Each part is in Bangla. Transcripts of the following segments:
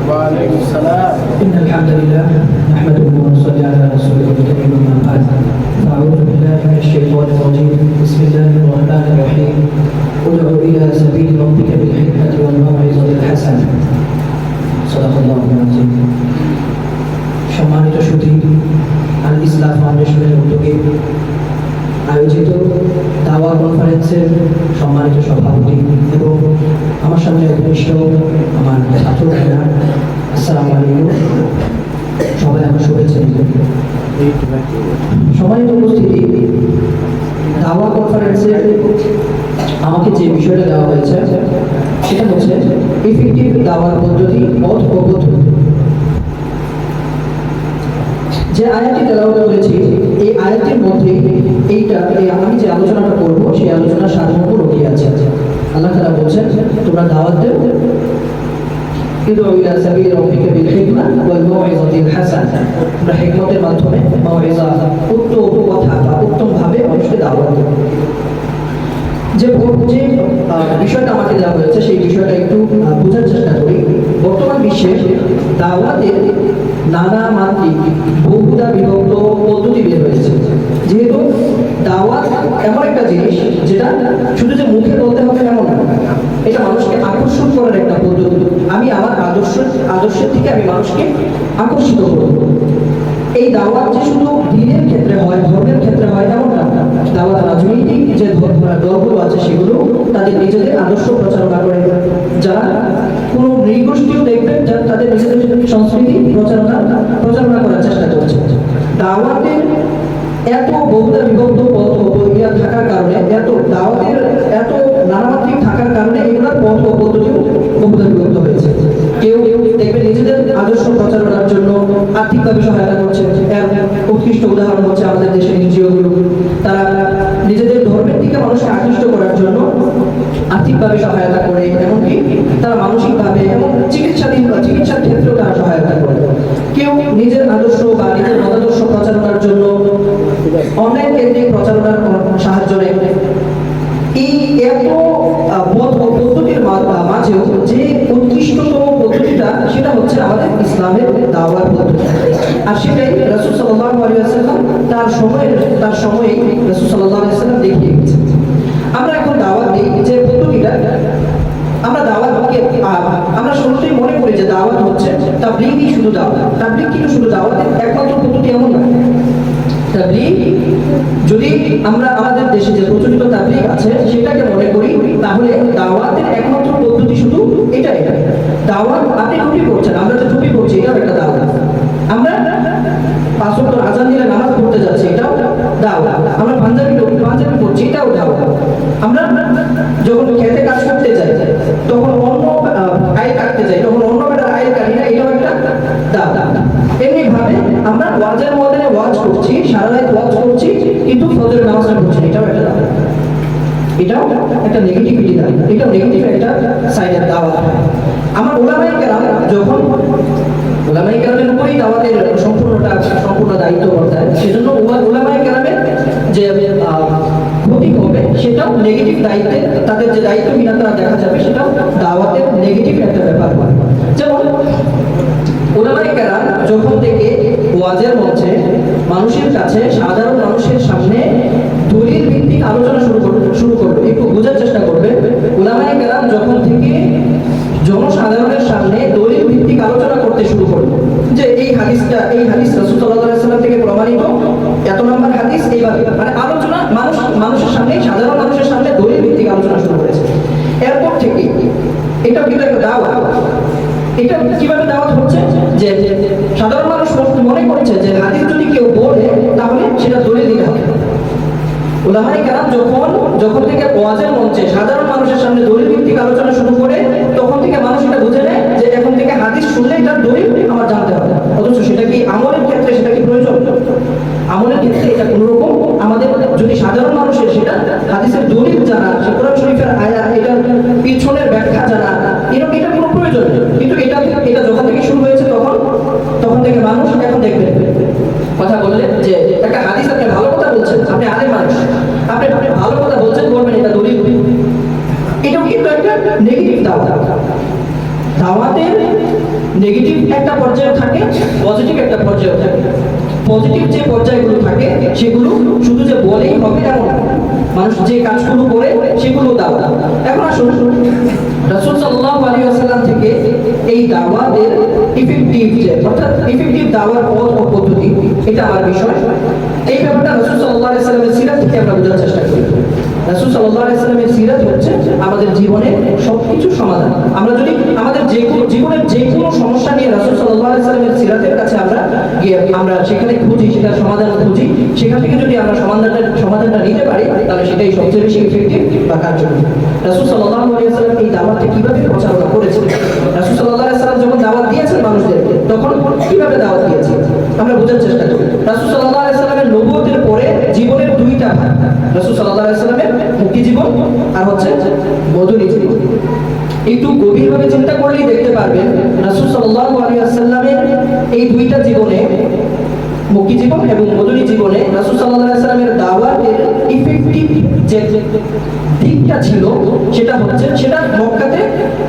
وعليكم السلام. إن الحمد لله نحمده ونصلي على رسوله الكريم أما بعد فأعوذ بالله من الشيطان الرجيم بسم الله الرحمن الرحيم ادع إلى سبيل ربك بالحكمة والموعظة الحسنة صدق الله العظيم. সম্মানিত সুধী, আল ইসলাম ফাউন্ডেশনের উদ্যোগে আয়োজিত দাওয়া কনফারেন্সের সম্মানিত সভাপতি এবং আমার সামনে উপবিষ্ট আমার ছাত্র ভাইরা, আসসালামু আলাইকুম, সবাই আমার শুভেচ্ছা দিবেন। সম্মানিত উপস্থিতি, দাওয়া কনফারেন্সে আমাকে যে বিষয়টা দেওয়া হয়েছে সেটা হচ্ছে ইফেক্টিভ দাওয়ার পদ্ধতি পথ ও পদ্ধতি। যে আয়াতটি তেলাওয়াত করেছি এই আয়াতের মধ্যে আমি যে আলোচনাটা করবো সেই আলোচনার সারমর্ম লুকিয়ে আছে। আল্লাহ তাআলা বলছেন, তোমরা দাওয়াত দাও ইলা সাবিলি রাব্বিকা বিল হিকমা ওয়াল মাউইযাতিল হাসানা, তোমরা হিকমতের মাধ্যমে মাউইযা উত্তম কথা বা উত্তম ভাবে মানুষকে দাওয়াত দাও। যে বিষয়টা আমাকে দেওয়া হয়েছে সেই বিষয়টা একটু বোঝার চেষ্টা করি। বর্তমান বিশ্বে দাওয়াতের নানা মাত্রিক বহুধা বিভক্ত পদ্ধতি বের হয়েছে। যেহেতু দাওয়াত এমন একটা জিনিস যেটা শুধু যে মুখে বলতে হবে এমন না, এটা মানুষকে আকর্ষণ করার একটা পদ্ধতি। আমি আমার আদর্শের থেকে আমি মানুষকে আকর্ষিত করব। এই দাওয়াত যে শুধু দিনের ক্ষেত্রে হয়, ধর্মের ক্ষেত্রে হয় এমন না। দাওয়াত রাজনৈতিক যে দলগুলো আছে সেগুলো তাদের নিজেদের আদর্শ প্রচারণা করে। যারা কোনো নৃগোষ্ঠীও দেখবেন যারা তাদের নিজেদের সংস্কৃতি প্রচারণা করার চেষ্টা করছে। দাওয়াতের এত বহুধা বিভক্ত পথ থাকার কারণে, দাওয়াতের এত নানামাত্রিক থাকার কারণে এগুলোর পথ ও পদ্ধতিও বহুধা বিভক্ত হয়েছে। কেউ দেখবেন নিজেদের আদর্শ প্রচারণার জন্য আর্থিকভাবে সহায়তা করছে। এর উৎকৃষ্ট উদাহরণ হচ্ছে আমাদের দেশের এনজিওগুলো। তারা নিজেদের ধর্মের দিকে মানুষকে আকৃষ্ট করার জন্য আর্থিকভাবে সহায়তা করে, এমনকি তারা মানসিকভাবে এবং চিকিৎসার ক্ষেত্রেও তারা সহায়তা করে। কেউ নিজের আদর্শ বা নিজের মতাদর্শ প্রচারণার জন্য অনলাইন কেন্দ্রিক প্রচারণার সাহায্য নেয়। এই এত পদ্ধতির মাঝেও যে উৎকৃষ্টতম পদ্ধতিটা সেটা হচ্ছে আমাদের ইসলামের দাওয়ার পদ্ধতি। আর সেটাই রাসূল সাল্লাল্লাহু আলাইহি ওয়াসাল্লাম তার সময়ে রাসূল সাল্লাল্লাহু আলাইহি ওয়াসাল্লাম দেখিয়ে গেছেন। আমরা এখন দাওয়াত দিই যে পদ্ধতিটা, আমরা শুরুতেই মনে করি যে দাওয়াত হচ্ছে তাবলীগই শুধু দাওয়াত। তাবলীগ কিন্তু শুধু দাওয়াতের একমাত্র পদ্ধতি এমন না। তাবলীগ যদি আমরা আমাদের দেশে যে প্রচলিত তাবলীগ আছে সেটাকে মনে করি, তাহলে দাওয়াতের একমাত্র পদ্ধতি শুধু এটা। দাওয়াত, আপনি টুপি পড়ছেন, আমরা যে টুপি পড়ছি এটাও একটা দাওয়াত। আমরা 5 ওয়াক্ত আযান দিলে নামাজ পড়তে যাচ্ছি এটাও দাওয়াত। আমরা পাঞ্জাবি পড়ছি এটাও দাওয়াত। আমরা যখন খেতে কাজ করতে যাই তখন অন্য আয় কাটতে যাই, তখন অন্য বেটার আয় কাটি না, এটাও একটা দাওয়াত। এমনি ভাবে আমরা ওয়াজের মধ্যে ওয়াজ করছি, সারা রাত ওয়াজ করছি, কিন্তু ফজরের নামাজটা পড়ছি, এটাও একটা দাওয়াত। এটাও একটা নেগেটিভিটি দায়, এটাও নেগেটিভ একটা সাইডের দাওয়াত। আমার ওলামায়ে কেরাম যখন ওলামায়ে কেরামের উপরেই দাওয়াতের সম্পূর্ণ দায়িত্ব বর্তায়, সেজন্য ওলামায়ে কেরামের যে ক্ষতি হবে সেটাও নেগেটিভ দায়িত্বে, তাদের যে দায়িত্বহীনতা দেখা যাবে সেটাও দাওয়াতের নেগেটিভ একটা ব্যাপার হয়। যেমন ওলামায়ে কেরাম যখন থেকে ওয়াজের মঞ্চে মানুষের কাছে, সাধারণ মানুষের সামনে দলিল ভিত্তিক আলোচনা শুরু করবে, একটু বোঝার চেষ্টা করবে। ওলামায়ে কেরাম যখন থেকে জনসাধারণের সামনে দলিল ভিত্তিক আলোচনা করতে শুরু করবে যে এই হাদিস রাসূল সাল্লাল্লাহু আলাইহি ওয়াসাল্লাম থেকে প্রমাণিত, এত নম্বর হাদিস, এইভাবে মানে আলোচনা মানুষের সামনে, সাধারণ মানুষের সামনে দলিল ভিত্তিক আলোচনা শুরু করেছে। এরপর থেকে এটা কিন্তু একটা দাওয়াত। এটা কিভাবে দাওয়াত হচ্ছে যে সাধারণ মানুষ মনে করছে যে হাদিস যদি কেউ বলে তাহলে সেটা দলিল দিতে হবে। ওলামায়ে কেরাম যখন থেকে ওয়াজের মঞ্চে সাধারণ মানুষের সামনে দলিল ভিত্তিক আলোচনা শুরু করে, তখন থেকে মানুষ এটা বুঝে নেয় যে এখন থেকে হাদিস শুনলে এটার দলিল আমার জানতে হবে। অথচ সেটা কি আমলের ক্ষেত্রে সেটা কি প্রয়োজন? আমলের ক্ষেত্রে এটা কোনোরকম আমাদের যদি সাধারণ মানুষের সেটা হাদিসের দলিল জানা, সে কোরআন শরীফের আয়াত, এটার পিছনের ব্যাখ্যা জানা, এরকম এটা কোনো প্রয়োজন। কিন্তু এটা যখন থেকে শুরু হয়েছে তখন থেকে মানুষ এখন দেখবে কথা বললে যে একটা হাদিস আপনি ভালো কথা বলছেন, আপনি আলেম মানুষ, আপনি ভালো কথা বলছেন, বলবেন এটা দলিল। এটাও কিন্তু একটা নেগেটিভ দাওয়াত। দাওয়াতের নেগেটিভ একটা পর্যায়ে থাকে, পজিটিভ একটা পর্যায়ে থাকে। পজিটিভ যে পর্যায়গুলো থাকে সেগুলো শুধু যে বলেই হবে এমন না। মানুষ যে কাজগুলো করে সেগুলো দাওয়াত। এখন আসুন রাসূল সাল্লাল্লাহু আলাইহি ওয়াসাল্লাম থেকে এই দাওয়াতের ইফেক্টিভ যে অর্থাৎ ইফেক্টিভ দাওয়ার পথ ও পদ্ধতি, এটা আমার বিষয়। এই ব্যাপারটা রাসূল সাল্লাল্লাহু আলাইহি ওয়াসাল্লামের সিরাত থেকে আমরা বোঝার চেষ্টা করি। রাসূল সাল্লাল্লাহু আলাইহি ওয়াসাল্লামের সিরাত হচ্ছে আমাদের জীবনের সবকিছু সমাধান। আমরা যদি আমাদের জীবনের যে কোনো সমস্যা নিয়ে রাসূল সাল্লাল্লাহু আলাইহি ওয়াসাল্লামের সিরাতের কাছে আমরা গিয়ে আমরা সেখানে খুঁজি, সেটার সমাধান খুঁজি, সেখান থেকে যদি আমরা সমাধানটা নিতে পারি তাহলে সেটাই সবচেয়ে বেশি ইফেক্টিভ বা কার্যকরী। রাসূল সাল্লাল্লাহু আলাইহি ওয়াসাল্লাম এই দাওয়াতটা কিভাবে প্রচারণা করেছেন, রাসূল সাল্লাল্লাহু আলাইহি ওয়াসাল্লাম যখন দাওয়াত দিয়েছেন মানুষদেরকে তখন কিভাবে দাওয়াত দিয়েছেন আমরা বোঝার চেষ্টা করি। রাসূল সাল্লাল্লাহু আলাইহি ওয়াসাল্লামের নবুয়তের পরে জীবনের দুইটা ভাগ, রাসূল সাল্লাল্লাহু আলাইহি ওয়াসাল্লামের মুক্তি জীবন আর হচ্ছে মদনী জীবন। একটু গভীরভাবে চিন্তা করলেই দেখতে পারবেন রাসূল সাল্লাল্লাহু আলাইহি ওয়াসাল্লামের এই দুইটা জীবনে, মুক্তি জীবন এবং মদনী জীবনে, রাসূল সাল্লাল্লাহু আলাইহি ওয়াসাল্লামের দাওয়াতের ইফেক্টিভ যে দিকটা ছিল সেটা হচ্ছে সেটা মক্কাতে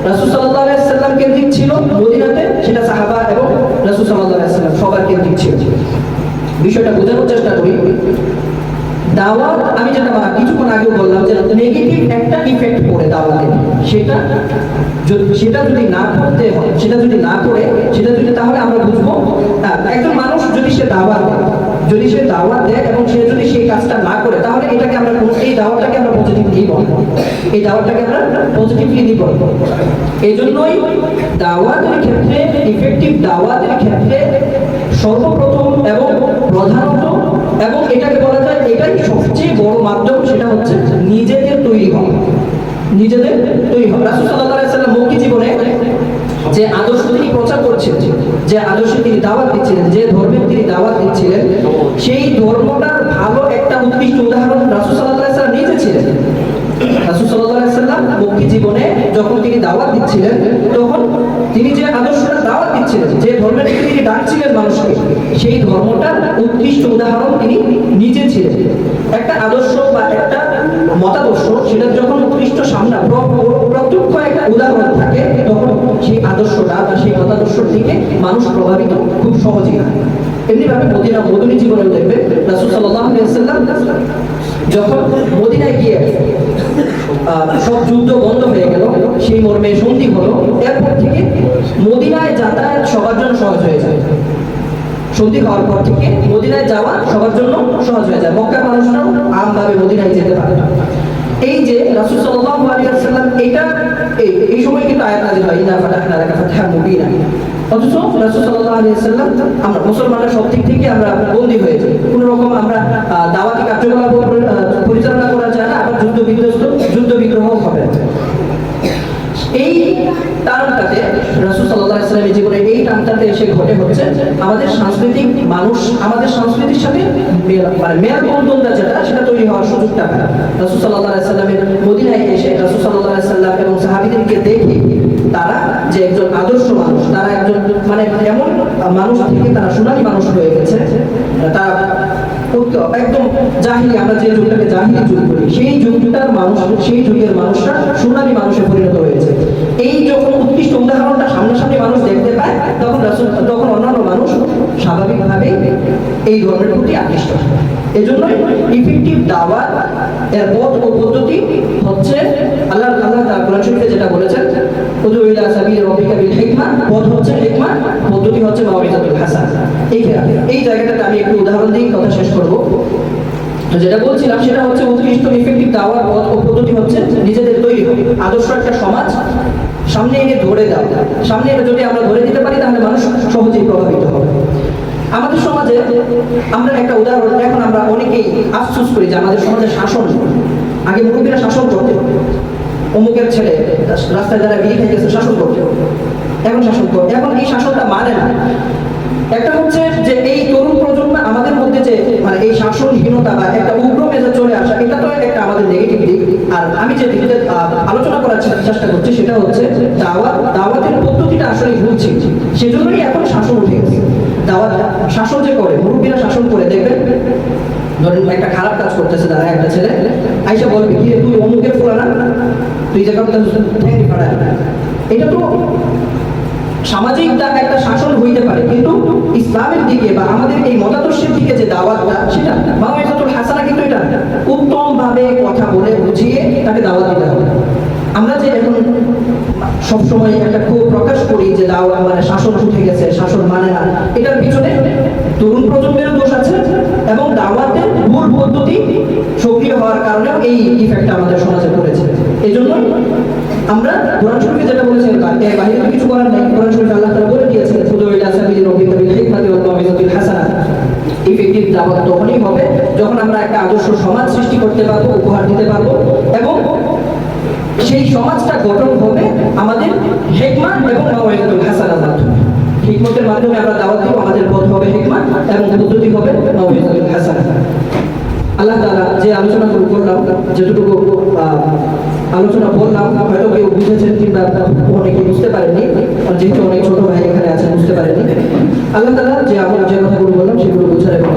রাসূল সাল্লাল্লাহু আলাইহি ওয়াসাল্লাম কেন্দ্রিক ছিল, মদিনাতে সেটা সাহাবা এবং রাসূল সাল্লাল্লাহু আলাইহি ওয়াসাল্লাম সবার কেন্দ্রিক ছিল। বিষয়টা বোঝানোর চেষ্টা করি। দাওয়াত আমি যেটা কিছুক্ষণ আগেও বললাম যে নেগেটিভ একটা ইফেক্ট পড়ে দাওয়াতে, সেটা যদি না করতে হয়, সেটা যদি না করে সেটা যদি, তাহলে আমরা বুঝবো একজন মানুষ যদি সে দাওয়াত দেয় এবং সে যদি সেই কাজটা না করে তাহলে এটাকে আমরা এই দাওয়াতটাকে আমরা পজিটিভলি নিব, এই দাওয়াতটাকে আমরা পজিটিভলি নিব। এই জন্যই দাওয়াতের ক্ষেত্রে, ইফেক্টিভ দাওয়াতের ক্ষেত্রে সর্বপ্রথম এবং প্রধানত এবং এটাকে বলা যায় এটাই সবচেয়ে বড় মাধ্যম, সেটা হচ্ছে নিজেদের তৈরি হওয়া। নিজেদের তৈরি হওয়া। রাসূল সাল্লাল্লাহু আলাইহি ওয়াসাল্লাম মুক্তি জীবনে যে আদর্শ তিনি প্রচার করছেন, যে আদর্শে তিনি দাওয়াত দিচ্ছিলেন, যে ধর্মের তিনি দাওয়াত দিচ্ছিলেন, সেই ধর্মটার ভালো একটা উৎকৃষ্ট উদাহরণ রাসূল সাল্লাল্লাহু আলাইহি ওয়াসাল্লাম নিজে ছিলেন। রাসূল সাল্লাল্লাহু আলাইহি ওয়াসাল্লাম মুক্তি জীবনে যখন তিনি দাওয়াত দিচ্ছিলেন তখন তিনি যে আদর্শটা দাওয়াত দিচ্ছিলেন, যে ধর্মের দিকে তিনি ডাকছিলেন মানুষকে, সেই ধর্মটার উৎকৃষ্ট উদাহরণ তিনি নিজে ছিলেন। একটা আদর্শ বা একটা মতাদর্শ সেটার যখন উৎকৃষ্ট সামনে প্রত্যক্ষ একটা উদাহরণ থাকে তখন সেই আদর্শটা বা সেই মতাদর্শর দিকে মানুষ প্রভাবিত খুব সহজেই হয়। এমনিভাবে মদনী জীবনেও দেখবে রাসূল সাল্লাল্লাহু আলাইহি ওয়াসাল্লাম যখন মদিনায় গিয়ে সব যুদ্ধ বন্ধ হয়ে গেল, সেই মর্মে সন্ধি হলো, এরপর থেকে মদিনায় যাতায়াত সবার জন্য সহজ হয়ে যায়। সন্ধি হওয়ার পর থেকে মদিনায় যাওয়া সবার জন্য সহজ হয়ে যায়, মক্কার মানুষরাও আমভাবে মদিনায় যেতে পারে। এই যে রাসূল সাল্লাল্লাহু আলাইহি ওয়াসাল্লাম এই সময় কিন্তু আয়াত নাযিল হয়, ইন্না ফাতাহনা লাকা ফাতহান মুবিনা। অথচ রাসূল সাল্লাল্লাহু আলাইহি ওয়াসাল্লাম, আমরা মুসলমানরা সব দিক থেকে আমরা বন্দী হয়ে যাই, কোনো রকম আমরা দাওয়াতি কার্যকলাপ পরিচালনা করা যায় না, আবার যুদ্ধ বিগ্রহ হবে। এই টার্মটাতে রাসূল সাল্লাল্লাহু আলাইহি ওয়াসাল্লামের জীবনে এই টার্মটাতে এসে ঘটে হচ্ছে আমাদের সংস্কৃতির সাথে মেলবন্ধনটা যেটা সেটা তৈরি হওয়ার সুযোগটা পায়। রাসূল সাল্লাল্লাহু আলাইহি ওয়াসাল্লামের মদিনায় এসে রাসূল সাল্লাল্লাহু আলাইহি ওয়াসাল্লাম এবং সাহাবীদেরকে দেখে তারা যে একজন আদর্শ মানুষ, তারা একজন এমন মানুষ থেকে তারা সোনালী মানুষ হয়ে গেছে, তারা একদম জাহিলি, আমরা যে যুগটাকে জাহিলি যুগ বলি, সেই যুগটার মানুষ, সেই যুগের মানুষরা সোনালী মানুষে পরিণত হয়েছে। এই যখন উৎকৃষ্ট উদাহরণটা সামনাসামনি মানুষ দেখতে পায় তখন অন্যান্য মানুষ স্বাভাবিকভাবে এই ধর্মের প্রতি আকৃষ্ট হয়। এজন্যই ইফেক্টিভ দাওয়াত এর পথ ও পদ্ধতি হচ্ছে আল্লাহ তাআলা কোরআন শরীফে যেটা বলেছেন, উদু ইলা সাবিলি রাব্বিকা বিল হিকমা, পথ হচ্ছে হিকমা, পদ্ধতি হচ্ছে মাউইযাতুল হাসানাহ। এই জায়গাটাতে আমি একটু উদাহরণ দিয়ে কথা শেষ করব। তো যেটা বলছিলাম সেটা হচ্ছে উৎকৃষ্ট ইফেক্টিভ দাওয়ার পথ ও পদ্ধতি হচ্ছে নিজেদের তৈরি হবে, আদর্শ একটা সমাজ সামনে এনে ধরে দাও। সামনে এনে যদি আমরা ধরে দিতে পারি তাহলে মানুষ সহজেই প্রভাবিত হবে। আমাদের সমাজে আমরা একটা উদাহরণ, এখন আমরা অনেকেই আফসোস করি যে আমাদের সমাজে শাসন, আগে মুরব্বীরা শাসন করতে, অমুকের ছেলে রাস্তায় যারা বিড়ি খাইতেছে শাসন করতে, এখন শাসন করতে, এখন এই শাসনটা মানে না। একটা হচ্ছে যে এই তরুণ প্রজন্ম আমাদের মধ্যে যে এই শাসনহীনতা বা একটা উগ্র মেজাজ চলে আসা, এটা তো একটা আমাদের নেগেটিভ দিক। আর আমি যে দিকটা আলোচনা করার চেষ্টা করছি সেটা হচ্ছে দাওয়াতের পদ্ধতিটা আসলে ভুল ছিল, সেজন্যই এখন শাসন উঠে গেছে। শাসন যে করে, মুরব্বীরা শাসন করে, দেখবেন ধরেন একটা খারাপ কাজ করতেছে তারা, একটা ছেলে আইসা বলবে কি তুই অমুকের ফুলানা, তুই যে কারণে ঠ্যাঙ্গি ফাড়ায়, এটা তো সামাজিক একটা শাসন হইতে পারে, কিন্তু ইসলামের দিকে বা আমাদের এই মতাদর্শের দিকে যে দাওয়াতটা, সেটা মাওয়াইজাতুল হাসানা কিন্তু এটা উত্তম ভাবে কথা বলে বুঝিয়ে তাকে দাওয়াত দিতে হবে। আমরা যে এখন সবসময় একটা ক্ষোভ প্রকাশ করি যে দাওয়াত মানে শাসন উঠে গেছে, শাসন মানে না, এটার পিছনে তরুণ প্রজন্মের দোষ আছে এবং দাওয়াতের ভুল পদ্ধতি সক্রিয় হওয়ার কারণেও এই ইফেক্টটা আমাদের সমাজে পড়েছে। এই জন্য আমরা কোরআন শরীফে যেটা বলেছেন এর বাইরে তো কিছু করার নাই। কোরআন শরীফে আল্লাহ তাআলা বলে দিয়েছেন খুদু ইলা সাবিলি রাব্বিকা বিল হিকমাতি ওয়াল মাউইজাতিল হাসানাহ। ইফেক্টিভ দাওয়াত তখনই হবে যখন আমরা একটা আদর্শ সমাজ সৃষ্টি করতে পারবো, উপহার দিতে পারবো, এবং সেই সমাজটা গঠন হবে আমাদের হিকমত এবং মাউইজাতুল হাসানার মাধ্যমে। হিকমতের মাধ্যমে আমরা দাওয়াত দেব, আমাদের পথ হবে হিকমত এবং পদ্ধতি হবে মাউইজাতুল হাসানাহ। আল্লাহ তাআলা যে আলোচনাগুলো করলাম, যেটুকু আলোচনা বললাম, হয়তো কেউ বুঝেছেন কিংবা অনেকে বুঝতে পারেননি, যেহেতু অনেক ছোট ভাই এখানে আছেন বুঝতে পারেননি। আল্লাহ তাআলা যে আমরা যে কথাগুলো বললাম সেগুলো বোঝার এবং